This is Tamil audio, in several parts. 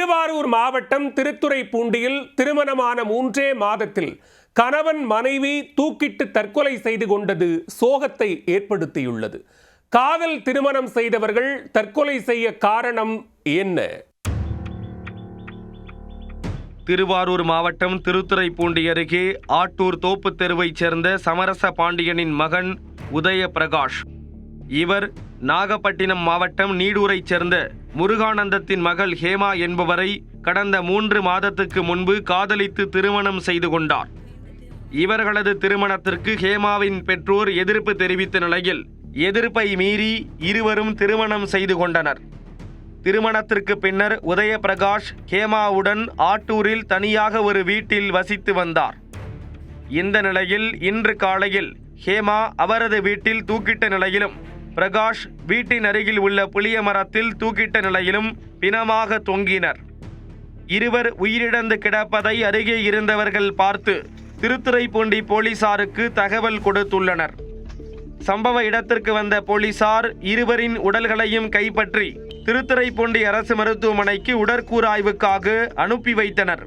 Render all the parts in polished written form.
திருவாரூர் மாவட்டம் திருத்துறைப்பூண்டியில் திருமணமான 3 மாதத்தில் கணவன் மனைவி தூக்கிட்டு தற்கொலை செய்து கொண்டது சோகத்தை ஏற்படுத்தியுள்ளது. காதல் திருமணம் செய்தவர்கள் தற்கொலை செய்ய காரணம் என்ன? திருவாரூர் மாவட்டம் திருத்துறைப்பூண்டி அருகே ஆட்டூர் தோப்பு தெருவைச் சேர்ந்த சமரச பாண்டியனின் மகன் உதய பிரகாஷ். இவர் நாகப்பட்டினம் மாவட்டம் நீடூரைச் சேர்ந்த முருகானந்தத்தின் மகள் ஹேமா என்பவரை கடந்த 3 மாதத்துக்கு முன்பு காதலித்து திருமணம் செய்து கொண்டார். இவர்களது திருமணத்திற்கு ஹேமாவின் பெற்றோர் எதிர்ப்பு தெரிவித்த நிலையில் எதிர்ப்பை மீறி இருவரும் திருமணம் செய்து கொண்டனர். திருமணத்திற்கு பின்னர் உதய பிரகாஷ் ஹேமாவுடன் ஆட்டூரில் தனியாக ஒரு வீட்டில் வசித்து வந்தார். இந்த நிலையில் இன்று காலையில் ஹேமா அவரது வீட்டில் தூக்கிட்ட நிலையிலும் பிரகாஷ் வீட்டின் அருகில் உள்ள புளிய மரத்தில் தூக்கிட்ட நிலையிலும் பிணமாக தொங்கினர். இருவர் உயிரிழந்து கிடப்பதை அருகே இருந்தவர்கள் பார்த்து திருத்துறைப்பூண்டி போலீசாருக்கு தகவல் கொடுத்துள்ளனர். சம்பவ இடத்திற்கு வந்த போலீசார் இருவரின் உடல்களையும் கைப்பற்றி திருத்துறைப்பூண்டி அரசு மருத்துவமனைக்கு உடற்கூறாய்வுக்காக அனுப்பி வைத்தனர்.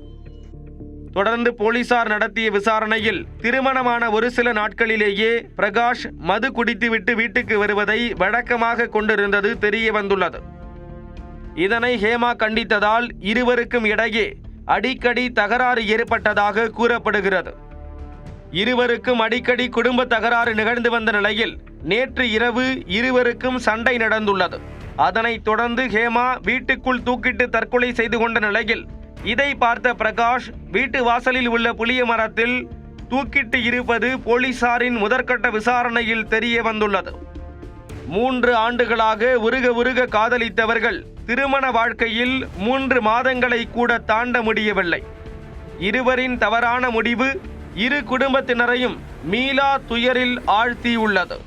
தொடர்ந்து போலீசார் நடத்திய விசாரணையில் திருமணமான ஒரு சில நாட்களிலேயே பிரகாஷ் மது குடித்துவிட்டு வீட்டுக்கு வருவதை வழக்கமாக கொண்டிருந்தது தெரிய வந்துள்ளது. இதனை ஹேமா கண்டித்ததால் இருவருக்கும் இடையே அடிக்கடி தகராறு ஏற்பட்டதாக கூறப்படுகிறது. இருவருக்கும் அடிக்கடி குடும்ப தகராறு நிகழ்ந்து வந்த நிலையில் நேற்று இரவு இருவருக்கும் சண்டை நடந்துள்ளது. அதனைத் தொடர்ந்து ஹேமா வீட்டுக்குள் தூக்கிட்டு தற்கொலை செய்து கொண்ட நிலையில் இதை பார்த்த பிரகாஷ் வீட்டு வாசலில் உள்ள புளிய மரத்தில் தூக்கிட்டு இருப்பது போலீசாரின் முதற்கட்ட விசாரணையில் தெரிய வந்துள்ளது. 3 ஆண்டுகளாக உருக காதலித்தவர்கள் திருமண வாழ்க்கையில் 3 மாதங்களை கூட தாண்ட முடியவில்லை. இருவரின் தவறான முடிவு இரு குடும்பத்தினரையும் மீளா துயரில் ஆழ்த்தியுள்ளது.